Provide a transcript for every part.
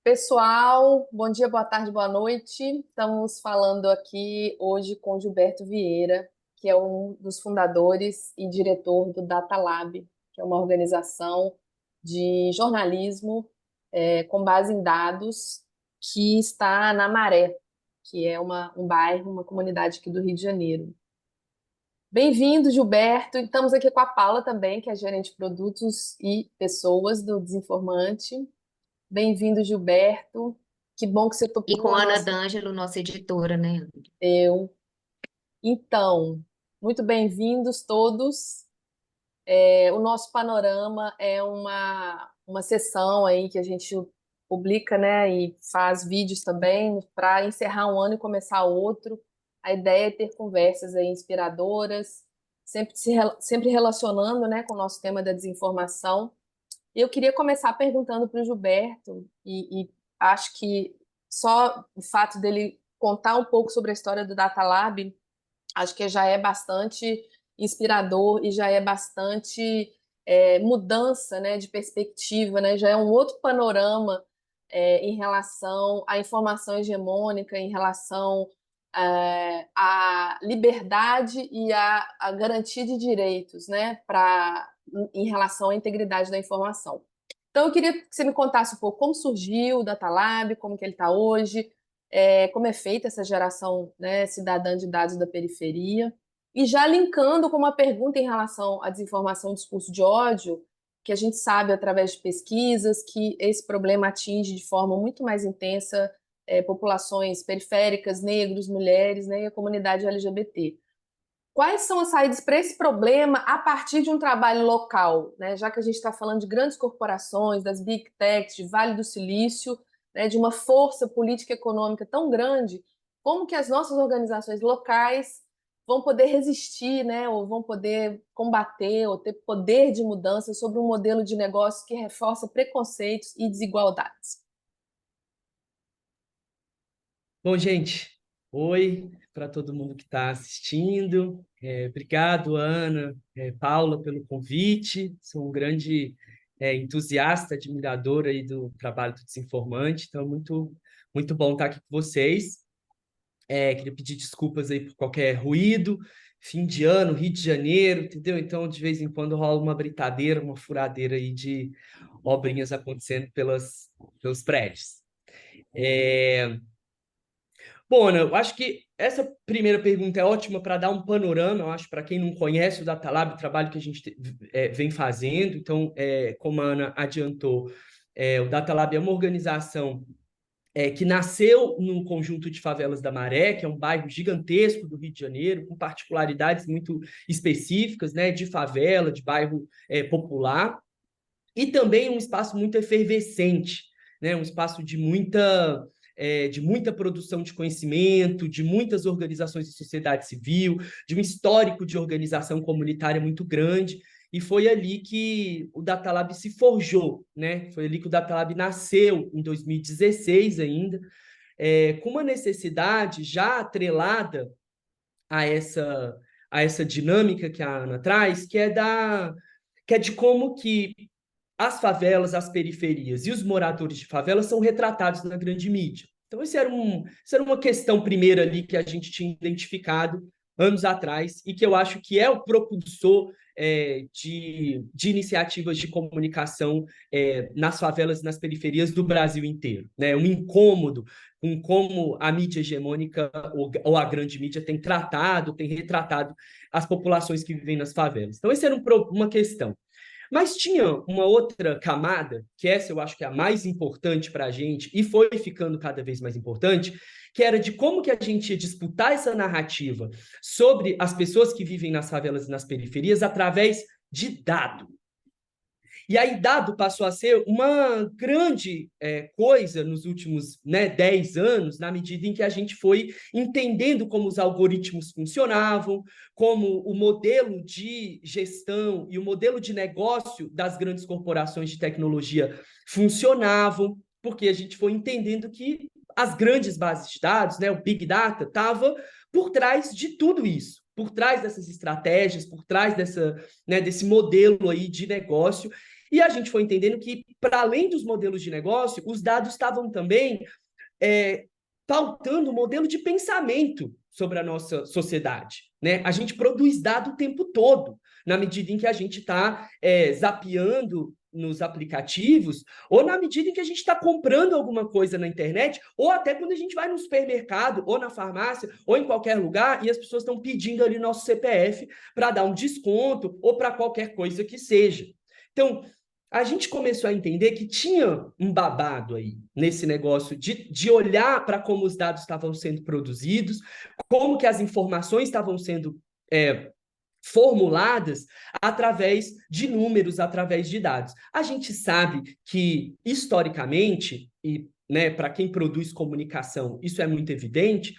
Pessoal, bom dia, boa tarde, boa noite. Estamos falando aqui hoje com Gilberto Vieira, que é um dos fundadores e diretor do Data Lab, que é uma organização de jornalismo com base em dados que está na Maré, que é um bairro, uma comunidade aqui do Rio de Janeiro. Bem-vindo, Gilberto. Estamos aqui com a Paula também, que é gerente de produtos e pessoas do Desinformante. Bem-vindo, Gilberto. Que bom que você E topou com a a Ana nossa. D'Angelo, nossa editora, né? Eu. Então, muito bem-vindos todos. O nosso panorama é uma sessão aí que a gente publica, né, e faz vídeos também para encerrar um ano e começar outro. A ideia é ter conversas aí inspiradoras, sempre relacionando, né, com o nosso tema da desinformação. Eu queria começar perguntando para o Gilberto, e acho que só o fato dele contar um pouco sobre a história do Data Lab, acho que já é bastante inspirador e já é bastante mudança, né, de perspectiva, né, já é um outro panorama em relação à informação hegemônica, em relação à liberdade e à garantia de direitos, né, em relação à integridade da informação. Então, eu queria que você me contasse um pouco como surgiu o Data Lab, como que ele está hoje, como é feita essa geração, né, cidadã de dados da periferia, e já linkando com uma pergunta em relação à desinformação e discurso de ódio, que a gente sabe através de pesquisas que esse problema atinge de forma muito mais intensa populações periféricas, negros, mulheres, né, e a comunidade LGBT. Quais são as saídas para esse problema a partir de um trabalho local, né? Já que a gente está falando de grandes corporações, das big techs, de Vale do Silício, né? De uma força política e econômica tão grande, como que as nossas organizações locais vão poder resistir, né? Ou vão poder combater, ou ter poder de mudança sobre um modelo de negócio que reforça preconceitos e desigualdades? Bom, gente, oi para todo mundo que está assistindo. Obrigado, Ana, Paula, pelo convite. Sou um grande entusiasta, admirador aí do trabalho do Desinformante, então muito bom estar aqui com vocês. Queria pedir desculpas aí por qualquer ruído. Fim de ano, Rio de Janeiro, entendeu? Então, de vez em quando rola uma britadeira, uma furadeira aí de obrinhas acontecendo pelos prédios. Bom, Ana, eu acho que essa primeira pergunta é ótima para dar um panorama, eu acho, para quem não conhece o Data Lab, o trabalho que a gente vem fazendo. Então, como a Ana adiantou, o Data Lab é uma organização que nasceu num conjunto de favelas da Maré, que é um bairro gigantesco do Rio de Janeiro, com particularidades muito específicas, né, de favela, de bairro popular, e também um espaço muito efervescente, né, um espaço de muita produção de conhecimento, de muitas organizações de sociedade civil, de um histórico de organização comunitária muito grande, e foi ali que o Data Lab se forjou, né? Foi ali que o Data Lab nasceu, em 2016 ainda, com uma necessidade já atrelada a essa dinâmica que a Ana traz, que é de como que as favelas, as periferias e os moradores de favela são retratados na grande mídia. Então, isso era uma questão primeira ali que a gente tinha identificado anos atrás e que eu acho que é o propulsor de iniciativas de comunicação nas favelas e nas periferias do Brasil inteiro. Né? Um incômodo com como a mídia hegemônica ou a grande mídia tem tratado, tem retratado as populações que vivem nas favelas. Então, essa era uma questão. Mas tinha uma outra camada, que essa eu acho que é a mais importante para a gente, e foi ficando cada vez mais importante, que era de como que a gente ia disputar essa narrativa sobre as pessoas que vivem nas favelas e nas periferias através de dado. E aí, dado passou a ser uma grande coisa nos últimos 10 anos, na medida em que a gente foi entendendo como os algoritmos funcionavam, como o modelo de gestão e o modelo de negócio das grandes corporações de tecnologia funcionavam, porque a gente foi entendendo que as grandes bases de dados, né, o Big Data, estava por trás de tudo isso, por trás dessas estratégias, por trás desse modelo aí de negócio. E a gente foi entendendo que, para além dos modelos de negócio, os dados estavam também pautando o modelo de pensamento sobre a nossa sociedade, né? A gente produz dado o tempo todo, na medida em que a gente está zapeando nos aplicativos, ou na medida em que a gente está comprando alguma coisa na internet, ou até quando a gente vai no supermercado, ou na farmácia, ou em qualquer lugar, e as pessoas estão pedindo ali nosso CPF para dar um desconto, ou para qualquer coisa que seja. Então, a gente começou a entender que tinha um babado aí nesse negócio de olhar para como os dados estavam sendo produzidos, como que as informações estavam sendo formuladas através de números, através de dados. A gente sabe que, historicamente, e né, para quem produz comunicação, isso é muito evidente,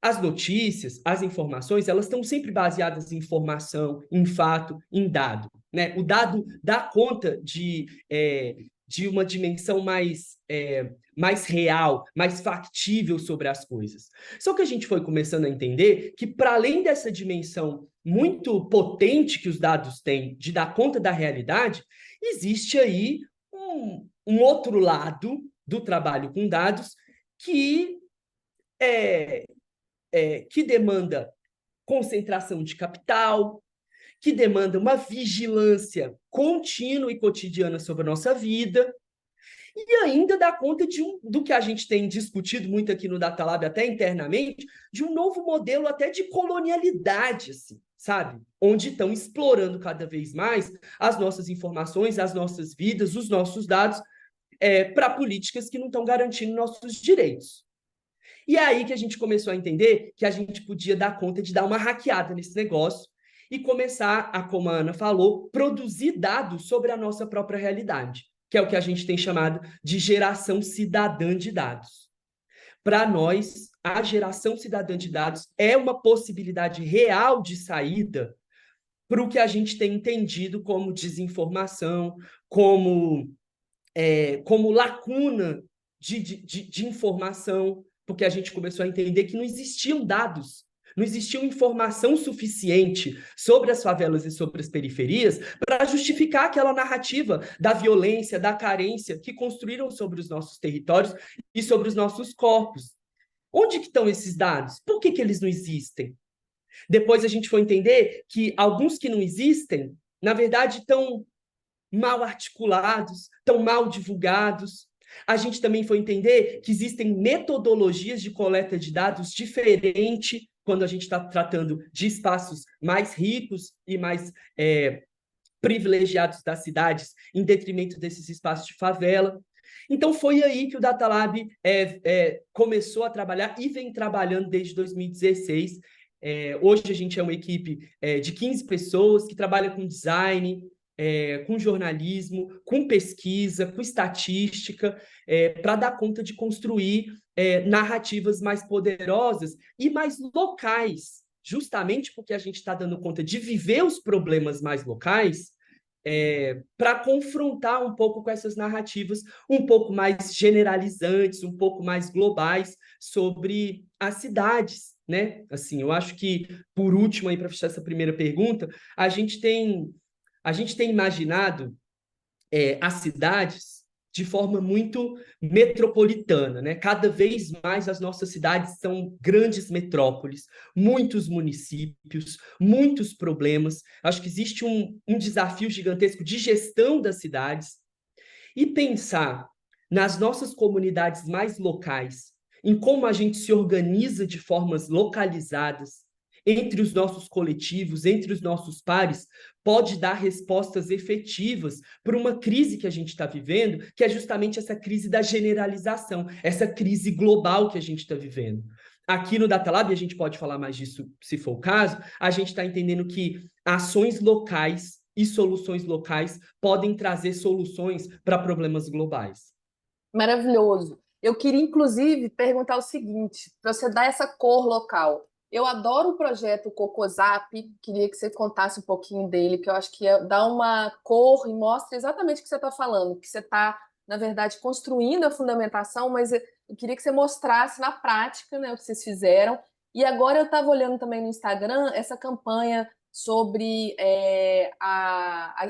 as notícias, as informações, elas estão sempre baseadas em informação, em fato, em dado. Né? O dado dá conta de uma dimensão mais real, mais factível sobre as coisas. Só que a gente foi começando a entender que, para além dessa dimensão muito potente que os dados têm de dar conta da realidade, existe aí um outro lado do trabalho com dados que que demanda concentração de capital, que demanda uma vigilância contínua e cotidiana sobre a nossa vida, e ainda dá conta do que a gente tem discutido muito aqui no Data Lab, até internamente, de um novo modelo até de colonialidade, assim, sabe? Onde estão explorando cada vez mais as nossas informações, as nossas vidas, os nossos dados, para políticas que não estão garantindo nossos direitos. E é aí que a gente começou a entender que a gente podia dar conta de dar uma hackeada nesse negócio e começar a, como a Ana falou, produzir dados sobre a nossa própria realidade, que é o que a gente tem chamado de geração cidadã de dados. Para nós, a geração cidadã de dados é uma possibilidade real de saída para o que a gente tem entendido como desinformação, como lacuna de informação, porque a gente começou a entender que não existiam dados, não existia informação suficiente sobre as favelas e sobre as periferias para justificar aquela narrativa da violência, da carência que construíram sobre os nossos territórios e sobre os nossos corpos. Onde que estão esses dados? Por que eles não existem? Depois a gente foi entender que alguns que não existem, na verdade, estão mal articulados, estão mal divulgados. A gente também foi entender que existem metodologias de coleta de dados diferentes quando a gente está tratando de espaços mais ricos e mais privilegiados das cidades, em detrimento desses espaços de favela. Então, foi aí que o Data Lab começou a trabalhar e vem trabalhando desde 2016. Hoje a gente é uma equipe de 15 pessoas que trabalha com design, com jornalismo, com pesquisa, com estatística, para dar conta de construir narrativas mais poderosas e mais locais, justamente porque a gente está dando conta de viver os problemas mais locais, para confrontar um pouco com essas narrativas um pouco mais generalizantes, um pouco mais globais sobre as cidades, né? Assim, eu acho que, por último, aí para fechar essa primeira pergunta, a gente tem imaginado as cidades de forma muito metropolitana, né? Cada vez mais as nossas cidades são grandes metrópoles, muitos municípios, muitos problemas. Acho que existe um desafio gigantesco de gestão das cidades e pensar nas nossas comunidades mais locais, em como a gente se organiza de formas localizadas entre os nossos coletivos, entre os nossos pares, pode dar respostas efetivas para uma crise que a gente está vivendo, que é justamente essa crise da generalização, essa crise global que a gente está vivendo. Aqui no Data Lab, a gente pode falar mais disso se for o caso, a gente está entendendo que ações locais e soluções locais podem trazer soluções para problemas globais. Maravilhoso. Eu queria, inclusive, perguntar o seguinte, para você dar essa cor local. Eu adoro o projeto Cocosap, queria que você contasse um pouquinho dele, que eu acho que dá uma cor e mostra exatamente o que você está falando, que você está, na verdade, construindo a fundamentação, mas eu queria que você mostrasse na prática, né, o que vocês fizeram. E agora eu estava olhando também no Instagram essa campanha sobre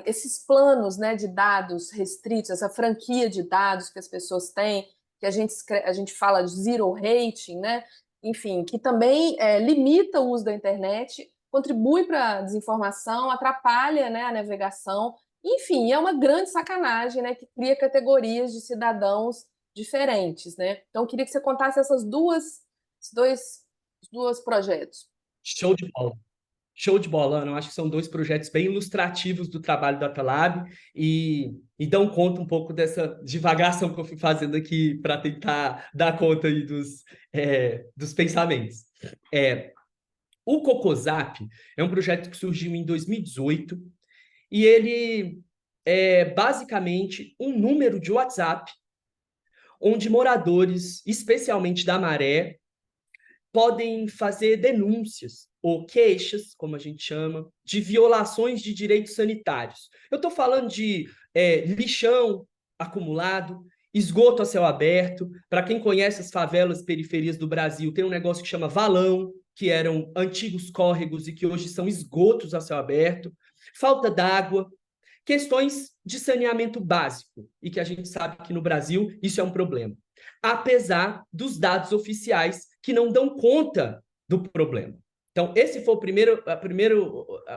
esses planos, né, de dados restritos, essa franquia de dados que as pessoas têm, que a gente fala de zero rating, né? Enfim, que também limita o uso da internet, contribui para a desinformação, atrapalha, né, a navegação. Enfim, é uma grande sacanagem, né, que cria categorias de cidadãos diferentes, né? Então, eu queria que você contasse esses dois projetos. Show de bola. Show de bola, Ana. Eu acho que são dois projetos bem ilustrativos do trabalho da Talab e dão conta um pouco dessa divagação que eu fui fazendo aqui para tentar dar conta aí dos pensamentos. O Cocosap é um projeto que surgiu em 2018 e ele é basicamente um número de WhatsApp onde moradores, especialmente da Maré, podem fazer denúncias ou queixas, como a gente chama, de violações de direitos sanitários. Eu estou falando de lixão acumulado, esgoto a céu aberto. Para quem conhece as favelas e periferias do Brasil, tem um negócio que chama valão, que eram antigos córregos e que hoje são esgotos a céu aberto. Falta d'água, questões de saneamento básico, e que a gente sabe que no Brasil isso é um problema, apesar dos dados oficiais que não dão conta do problema. Então, esse foi a primeira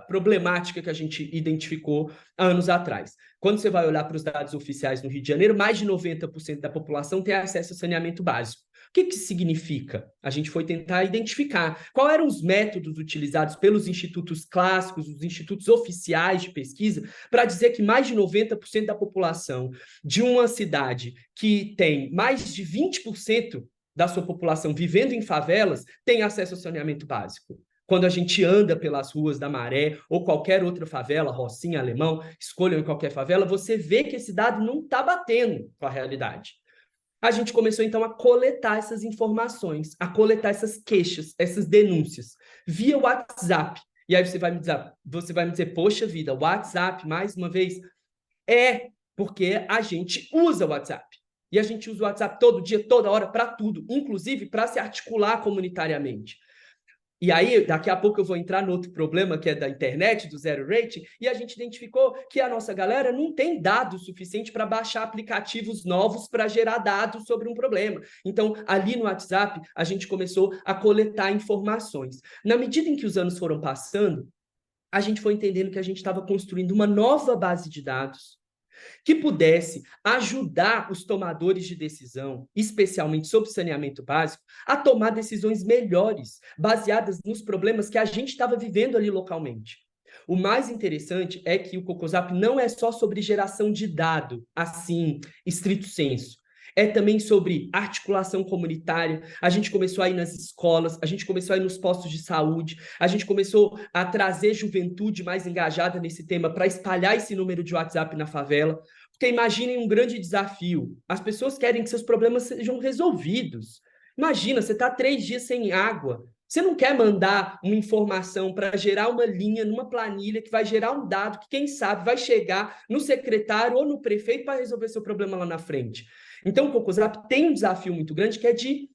problemática que a gente identificou há anos atrás. Quando você vai olhar para os dados oficiais no Rio de Janeiro, mais de 90% da população tem acesso a saneamento básico. O que isso significa? A gente foi tentar identificar quais eram os métodos utilizados pelos institutos clássicos, os institutos oficiais de pesquisa, para dizer que mais de 90% da população de uma cidade que tem mais de 20% da sua população vivendo em favelas tem acesso ao saneamento básico. Quando a gente anda pelas ruas da Maré ou qualquer outra favela, Rocinha, Alemão, escolham em qualquer favela, você vê que esse dado não está batendo com a realidade. A gente começou, então, a coletar essas informações, a coletar essas queixas, essas denúncias, via WhatsApp. E aí você vai me dizer, poxa vida, WhatsApp, mais uma vez? Porque a gente usa o WhatsApp. E a gente usa o WhatsApp todo dia, toda hora, para tudo, inclusive para se articular comunitariamente. E aí, daqui a pouco eu vou entrar no outro problema, que é da internet, do zero rating, e a gente identificou que a nossa galera não tem dados suficiente para baixar aplicativos novos para gerar dados sobre um problema. Então, ali no WhatsApp, a gente começou a coletar informações. Na medida em que os anos foram passando, a gente foi entendendo que a gente estava construindo uma nova base de dados que pudesse ajudar os tomadores de decisão, especialmente sobre saneamento básico, a tomar decisões melhores, baseadas nos problemas que a gente estava vivendo ali localmente. O mais interessante é que o Cocosap não é só sobre geração de dado, assim, estrito senso. É também sobre articulação comunitária. A gente começou a ir nas escolas, a gente começou a ir nos postos de saúde, a gente começou a trazer juventude mais engajada nesse tema para espalhar esse número de WhatsApp na favela. Porque imaginem um grande desafio. As pessoas querem que seus problemas sejam resolvidos. Imagina, você está 3 dias sem água. Você não quer mandar uma informação para gerar uma linha numa planilha que vai gerar um dado que, quem sabe, vai chegar no secretário ou no prefeito para resolver seu problema lá na frente. Então, o Cocosap tem um desafio muito grande que é de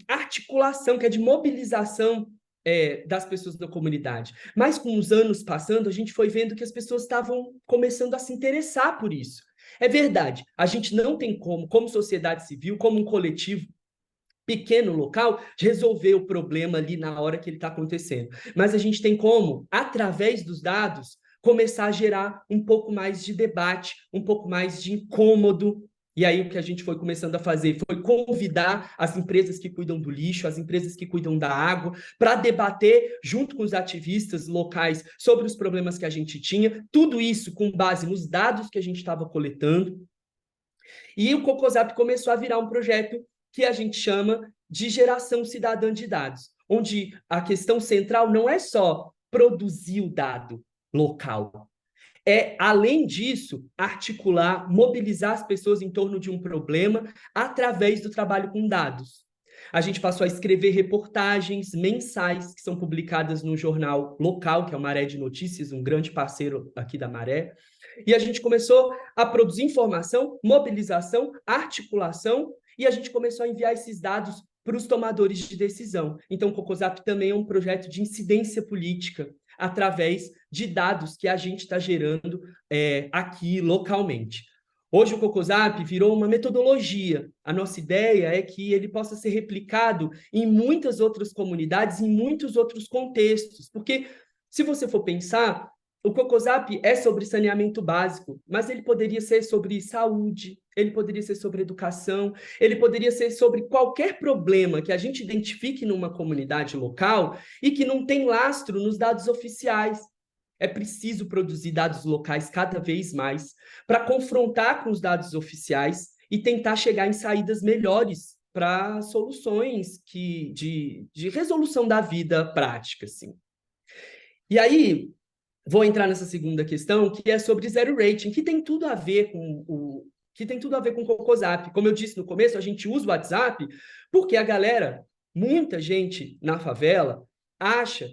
articulação, que é de mobilização das pessoas da comunidade. Mas com os anos passando, a gente foi vendo que as pessoas estavam começando a se interessar por isso. É verdade, a gente não tem como sociedade civil, como um coletivo pequeno local, resolver o problema ali na hora que ele está acontecendo. Mas a gente tem como, através dos dados, começar a gerar um pouco mais de debate, um pouco mais de incômodo. E aí o que a gente foi começando a fazer foi convidar as empresas que cuidam do lixo, as empresas que cuidam da água, para debater junto com os ativistas locais sobre os problemas que a gente tinha, tudo isso com base nos dados que a gente estava coletando. E o Cocosap começou a virar um projeto que a gente chama de geração cidadã de dados, onde a questão central não é só produzir o dado local, além disso, articular, mobilizar as pessoas em torno de um problema através do trabalho com dados. A gente passou a escrever reportagens mensais que são publicadas no jornal local, que é o Maré de Notícias, um grande parceiro aqui da Maré. E a gente começou a produzir informação, mobilização, articulação, e a gente começou a enviar esses dados para os tomadores de decisão. Então, o Cocosap também é um projeto de incidência política. através de dados que a gente está gerando aqui localmente. Hoje o CocoZap virou uma metodologia. A nossa ideia é que ele possa ser replicado em muitas outras comunidades, em muitos outros contextos, porque se você for pensar, o CocoZap é sobre saneamento básico, mas ele poderia ser sobre saúde, ele poderia ser sobre educação, ele poderia ser sobre qualquer problema que a gente identifique numa comunidade local e que não tem lastro nos dados oficiais. É preciso produzir dados locais cada vez mais para confrontar com os dados oficiais e tentar chegar em saídas melhores para soluções de resolução da vida prática, assim. E aí, vou entrar nessa segunda questão, que é sobre zero rating, que tem tudo a ver com o CocoZap. Como eu disse no começo, a gente usa o WhatsApp porque a galera, muita gente na favela, acha,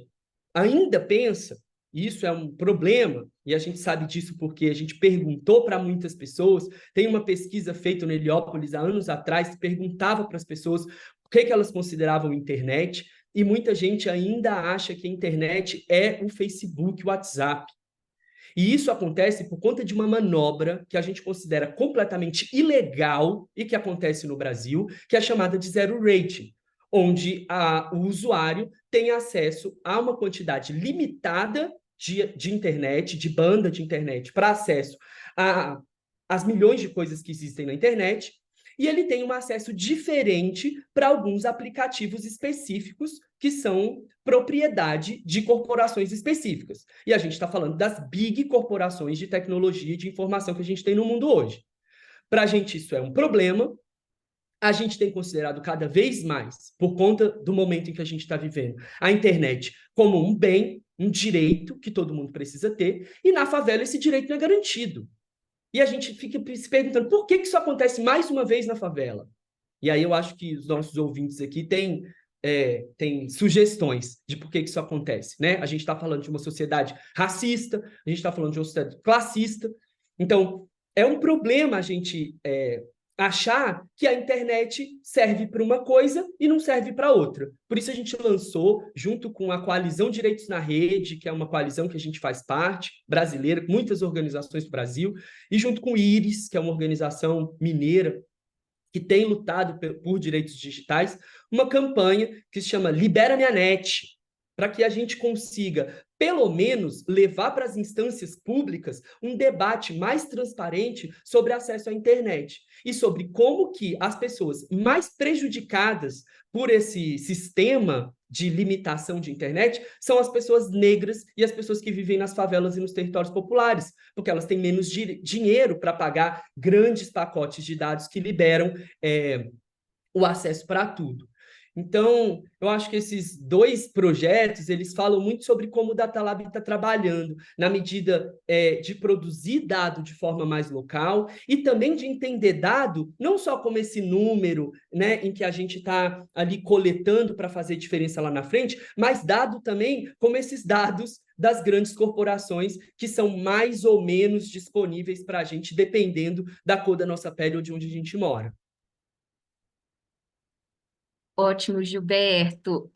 ainda pensa, e isso é um problema, e a gente sabe disso porque a gente perguntou para muitas pessoas, tem uma pesquisa feita no Heliópolis há anos atrás, que perguntava para as pessoas o que elas consideravam internet, e muita gente ainda acha que a internet é o Facebook, o WhatsApp. E isso acontece por conta de uma manobra que a gente considera completamente ilegal e que acontece no Brasil, que é chamada de zero rating, onde o usuário tem acesso a uma quantidade limitada de internet, de banda de internet, para acesso às milhões de coisas que existem na internet, e ele tem um acesso diferente para alguns aplicativos específicos que são propriedade de corporações específicas. E a gente está falando das big corporações de tecnologia e de informação que a gente tem no mundo hoje. Para a gente isso é um problema, a gente tem considerado cada vez mais, por conta do momento em que a gente está vivendo, a internet como um bem, um direito que todo mundo precisa ter, e na favela esse direito não é garantido. E a gente fica se perguntando por que isso acontece mais uma vez na favela. E aí eu acho que os nossos ouvintes aqui têm sugestões de por que isso acontece, né? A gente está falando de uma sociedade racista, a gente está falando de uma sociedade classista. Então, é um problema a gente achar que a internet serve para uma coisa e não serve para outra. Por isso a gente lançou, junto com a Coalizão Direitos na Rede, que é uma coalizão que a gente faz parte, brasileira, muitas organizações do Brasil, e junto com o IRIS, que é uma organização mineira, que tem lutado por direitos digitais, uma campanha que se chama Libera Minha Net, para que a gente consiga, pelo menos, levar para as instâncias públicas um debate mais transparente sobre acesso à internet e sobre como que as pessoas mais prejudicadas por esse sistema de limitação de internet são as pessoas negras e as pessoas que vivem nas favelas e nos territórios populares, porque elas têm menos dinheiro para pagar grandes pacotes de dados que liberam o acesso para tudo. Então, eu acho que esses dois projetos, eles falam muito sobre como o Datalab está trabalhando, na medida de produzir dado de forma mais local e também de entender dado, não só como esse número, né, em que a gente está ali coletando para fazer diferença lá na frente, mas dado também como esses dados das grandes corporações que são mais ou menos disponíveis para a gente, dependendo da cor da nossa pele ou de onde a gente mora. Ótimo, Gilberto.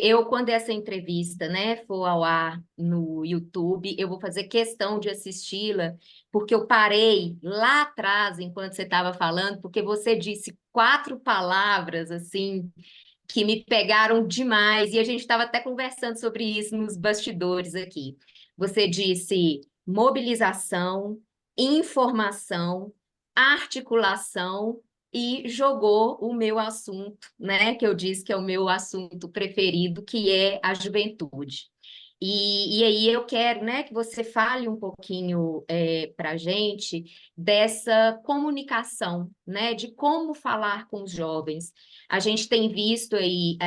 Eu, quando essa entrevista, né, for ao ar no YouTube, eu vou fazer questão de assisti-la, porque eu parei lá atrás, enquanto você estava falando, porque você disse 4 palavras, assim, que me pegaram demais, e a gente estava até conversando sobre isso nos bastidores aqui. Você disse mobilização, informação, articulação e jogou o meu assunto, né? Que eu disse que é o meu assunto preferido, que é a juventude. E aí eu quero, né, que você fale um pouquinho para a gente dessa comunicação, né, de como falar com os jovens. A gente tem visto aí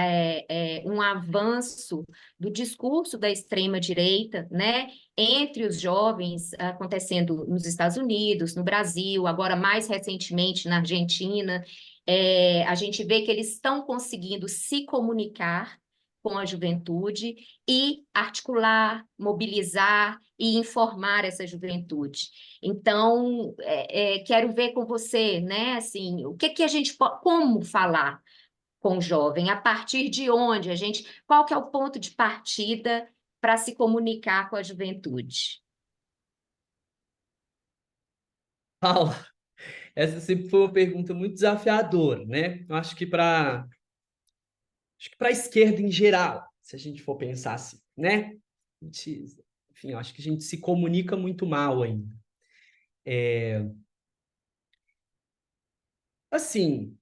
um avanço do discurso da extrema-direita, né, entre os jovens, acontecendo nos Estados Unidos, no Brasil, agora mais recentemente na Argentina. A gente vê que eles estão conseguindo se comunicar com a juventude e articular, mobilizar e informar essa juventude. Então, quero ver com você, né, assim, o que a gente como falar com o jovem, a partir de onde qual que é o ponto de partida para se comunicar com a juventude? Paula, essa sempre foi uma pergunta muito desafiadora, né? Eu acho que para a esquerda em geral, se a gente for pensar assim, né? Enfim, eu acho que a gente se comunica muito mal ainda. Assim,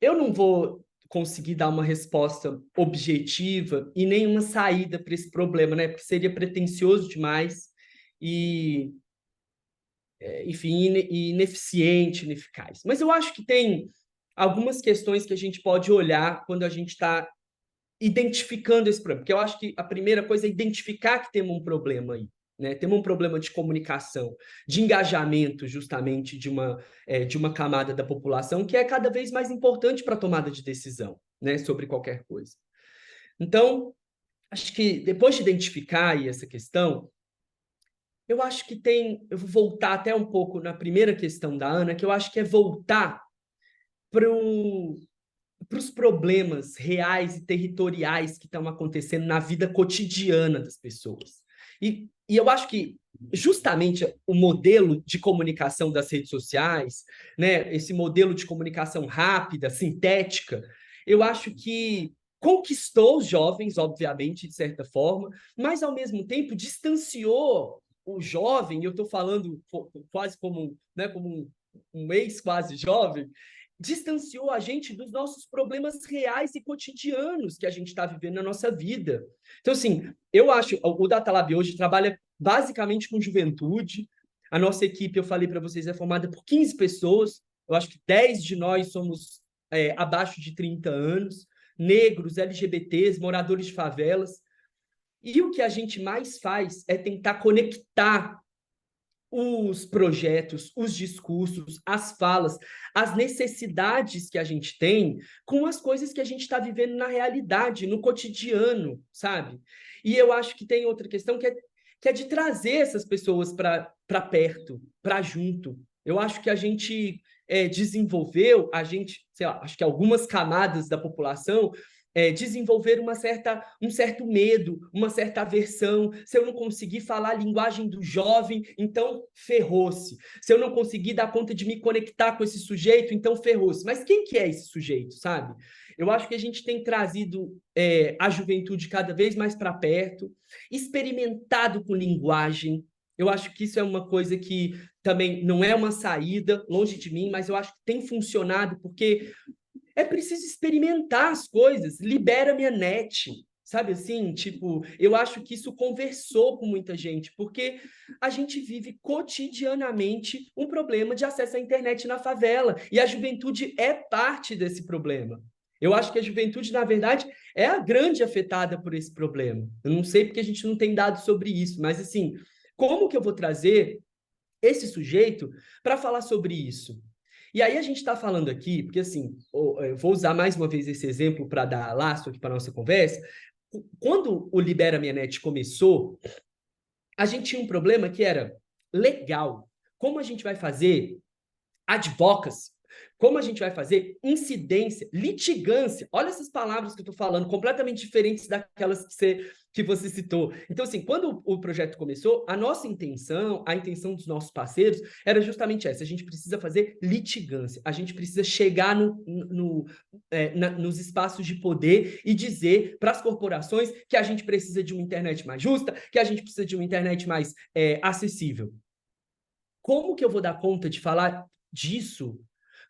eu não vou conseguir dar uma resposta objetiva e nenhuma saída para esse problema, né? Porque seria pretensioso demais e, enfim, ineficiente, ineficaz. Mas eu acho que tem algumas questões que a gente pode olhar quando a gente está identificando esse problema. Porque eu acho que a primeira coisa é identificar que temos um problema aí. Né? Temos um problema de comunicação, de engajamento, justamente, de uma camada da população que é cada vez mais importante para a tomada de decisão, né, sobre qualquer coisa. Então, acho que depois de identificar aí essa questão, eu acho que eu vou voltar até um pouco na primeira questão da Ana, que eu acho que é voltar para os problemas reais e territoriais que estão acontecendo na vida cotidiana das pessoas. E eu acho que justamente o modelo de comunicação das redes sociais, né, esse modelo de comunicação rápida, sintética, eu acho que conquistou os jovens, obviamente, de certa forma, mas, ao mesmo tempo, distanciou o jovem, eu estou falando quase como, né, como um ex quase jovem, distanciou a gente dos nossos problemas reais e cotidianos que a gente está vivendo na nossa vida. Então, assim, eu acho, o Data Lab hoje trabalha basicamente com juventude. A nossa equipe, eu falei para vocês, é formada por 15 pessoas. Eu acho que 10 de nós somos abaixo de 30 anos, negros, LGBTs, moradores de favelas. E o que a gente mais faz é tentar conectar os projetos, os discursos, as falas, as necessidades que a gente tem com as coisas que a gente está vivendo na realidade, no cotidiano, sabe? E eu acho que tem outra questão que é de trazer essas pessoas para perto, para junto. Eu acho que a gente desenvolveu, sei lá, acho que algumas camadas da população desenvolver um certo medo, uma certa aversão. Se eu não conseguir falar a linguagem do jovem, então ferrou-se. Se eu não conseguir dar conta de me conectar com esse sujeito, então ferrou-se. Mas quem que é esse sujeito, sabe? Eu acho que a gente tem trazido a juventude cada vez mais para perto, experimentado com linguagem. Eu acho que isso é uma coisa que também não é uma saída, longe de mim, mas eu acho que tem funcionado, porque é preciso experimentar as coisas, libera minha net, sabe assim? Tipo, eu acho que isso conversou com muita gente, porque a gente vive cotidianamente um problema de acesso à internet na favela, e a juventude é parte desse problema. Eu acho que a juventude, na verdade, é a grande afetada por esse problema. Eu não sei porque a gente não tem dados sobre isso, mas assim, como que eu vou trazer esse sujeito para falar sobre isso? E aí a gente está falando aqui, porque assim, eu vou usar mais uma vez esse exemplo para dar laço aqui para a nossa conversa. Quando o Libera Minha Net começou, a gente tinha um problema que era legal. Como a gente vai fazer advocacy? Como a gente vai fazer incidência, litigância? Olha essas palavras que eu estou falando, completamente diferentes daquelas que você citou. Então, assim, quando o projeto começou, a nossa intenção, a intenção dos nossos parceiros, era justamente essa: a gente precisa fazer litigância, a gente precisa chegar nos espaços de poder e dizer para as corporações que a gente precisa de uma internet mais justa, que a gente precisa de uma internet mais acessível. Como que eu vou dar conta de falar disso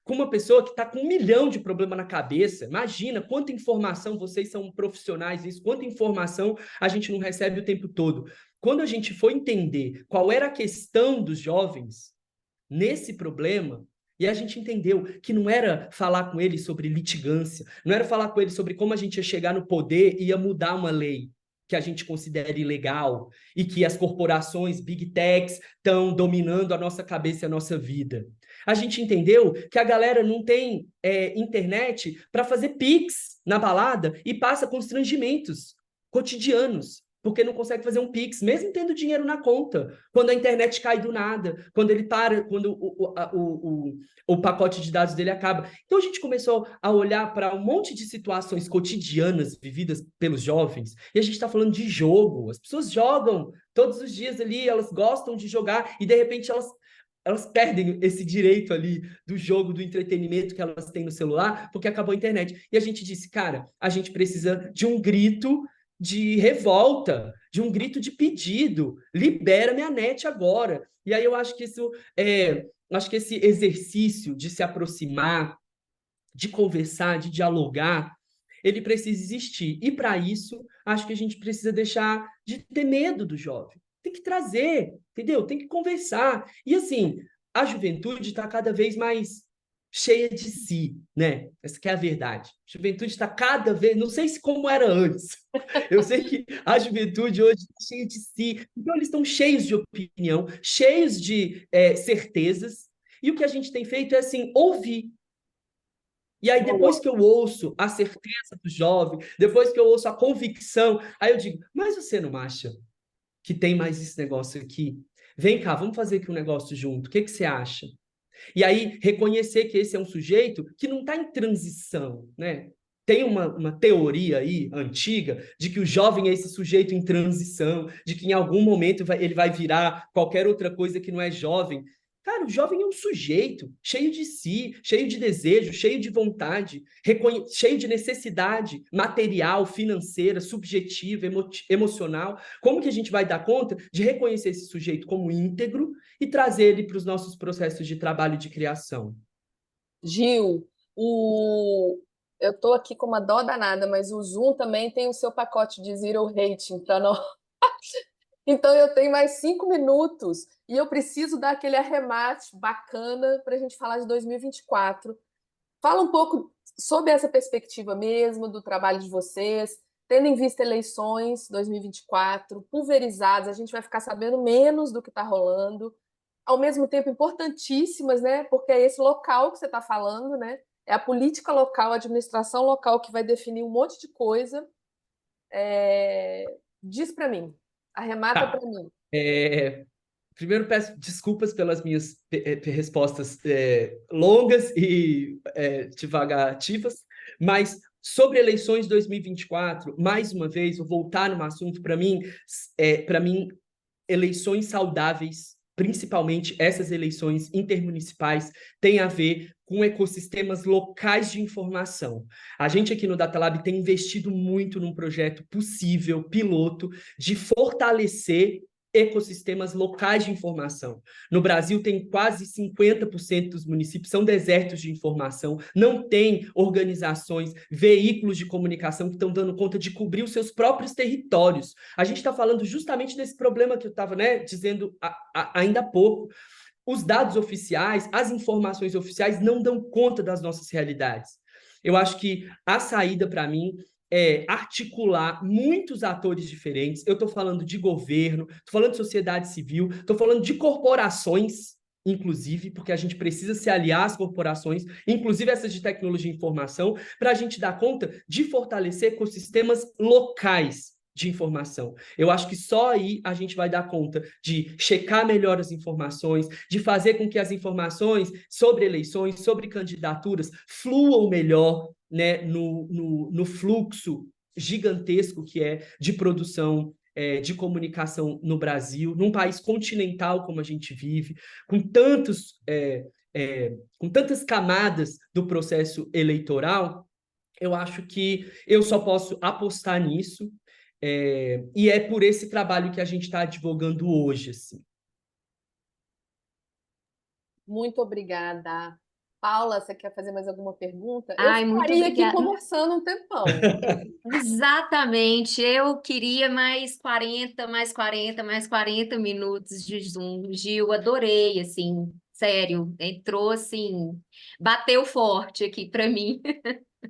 com uma pessoa que está com 1 milhão de problemas na cabeça? Imagina quanta informação, vocês são profissionais disso, quanta informação a gente não recebe o tempo todo. Quando a gente foi entender qual era a questão dos jovens nesse problema, e a gente entendeu que não era falar com eles sobre litigância, não era falar com eles sobre como a gente ia chegar no poder e ia mudar uma lei que a gente considera ilegal e que as corporações, big techs, estão dominando a nossa cabeça e a nossa vida. A gente entendeu que a galera não tem internet para fazer pix na balada e passa constrangimentos cotidianos. porque não consegue fazer um Pix, mesmo tendo dinheiro na conta, quando a internet cai do nada, quando ele para, quando o pacote de dados dele acaba. Então a gente começou a olhar para um monte de situações cotidianas vividas pelos jovens, e a gente está falando de jogo. As pessoas jogam todos os dias ali, elas gostam de jogar, e de repente elas perdem esse direito ali do jogo, do entretenimento que elas têm no celular, porque acabou a internet. E a gente disse, cara, a gente precisa de um grito de revolta, de um grito de pedido, libera minha net agora. E aí eu acho que acho que esse exercício de se aproximar, de conversar, de dialogar, ele precisa existir. E para isso, acho que a gente precisa deixar de ter medo do jovem. Tem que trazer, entendeu? Tem que conversar. E assim, a juventude está cada vez mais cheia de si, né? Essa que é a verdade. A juventude está cada vez, não sei se como era antes. Eu sei que a juventude hoje está cheia de si. Então eles estão cheios de opinião, cheios de certezas. E o que a gente tem feito é assim, ouvir. E aí, depois que eu ouço a certeza do jovem, depois que eu ouço a convicção, aí eu digo, mas você não acha que tem mais esse negócio aqui? Vem cá, vamos fazer aqui um negócio junto. O que você acha? E aí, reconhecer que esse é um sujeito que não está em transição, né? Tem uma teoria aí, antiga, de que o jovem é esse sujeito em transição, de que em algum momento ele vai virar qualquer outra coisa que não é jovem. Cara, o jovem é um sujeito cheio de si, cheio de desejo, cheio de vontade, cheio de necessidade material, financeira, subjetiva, emocional. Como que a gente vai dar conta de reconhecer esse sujeito como íntegro e trazer ele para os nossos processos de trabalho e de criação? Gil, eu estou aqui com uma dó danada, mas o Zoom também tem o seu pacote de zero rating para nós. Então eu tenho mais 5 minutos e eu preciso dar aquele arremate bacana para a gente falar de 2024. Fala um pouco sobre essa perspectiva mesmo do trabalho de vocês, tendo em vista eleições 2024, pulverizadas, a gente vai ficar sabendo menos do que está rolando, ao mesmo tempo importantíssimas, né? Porque é esse local que você está falando, né? É a política local, a administração local que vai definir um monte de coisa. Diz para mim, arremata Tá. para mim. Primeiro, peço desculpas pelas minhas respostas longas e divagativas, mas sobre eleições 2024, mais uma vez, vou voltar num assunto, para mim, eleições saudáveis, principalmente essas eleições intermunicipais, têm a ver com ecossistemas locais de informação. A gente aqui no Datalab tem investido muito num projeto possível, piloto, de fortalecer ecossistemas locais de informação. No Brasil, tem quase 50% dos municípios são desertos de informação, não tem organizações, veículos de comunicação que estão dando conta de cobrir os seus próprios territórios. A gente está falando justamente desse problema que eu estava dizendo ainda há pouco. Os dados oficiais, as informações oficiais não dão conta das nossas realidades. Eu acho que a saída, para mim, é articular muitos atores diferentes. Eu estou falando de governo, estou falando de sociedade civil, estou falando de corporações, inclusive, porque a gente precisa se aliar às corporações, inclusive essas de tecnologia e informação, para a gente dar conta de fortalecer ecossistemas locais de informação. Eu acho que só aí a gente vai dar conta de checar melhor as informações, de fazer com que as informações sobre eleições, sobre candidaturas, fluam melhor, né, no fluxo gigantesco que é de produção de comunicação no Brasil, num país continental como a gente vive, com tantas camadas do processo eleitoral. Eu acho que eu só posso apostar nisso, e é por esse trabalho que a gente está advogando hoje, assim. Muito obrigada. Paula, você quer fazer mais alguma pergunta? Eu Ai, muito ficaria aqui obrigada. conversando um tempão. Exatamente, eu queria mais 40, mais 40, mais 40 minutos de Zoom. Gil, adorei, assim, sério, entrou assim, bateu forte aqui para mim.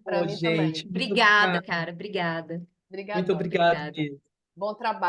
Para Ô, mim gente, também. muito Obrigada, obrigado. cara, obrigada. Muito Obrigadão. obrigado Obrigada. mesmo. Bom trabalho.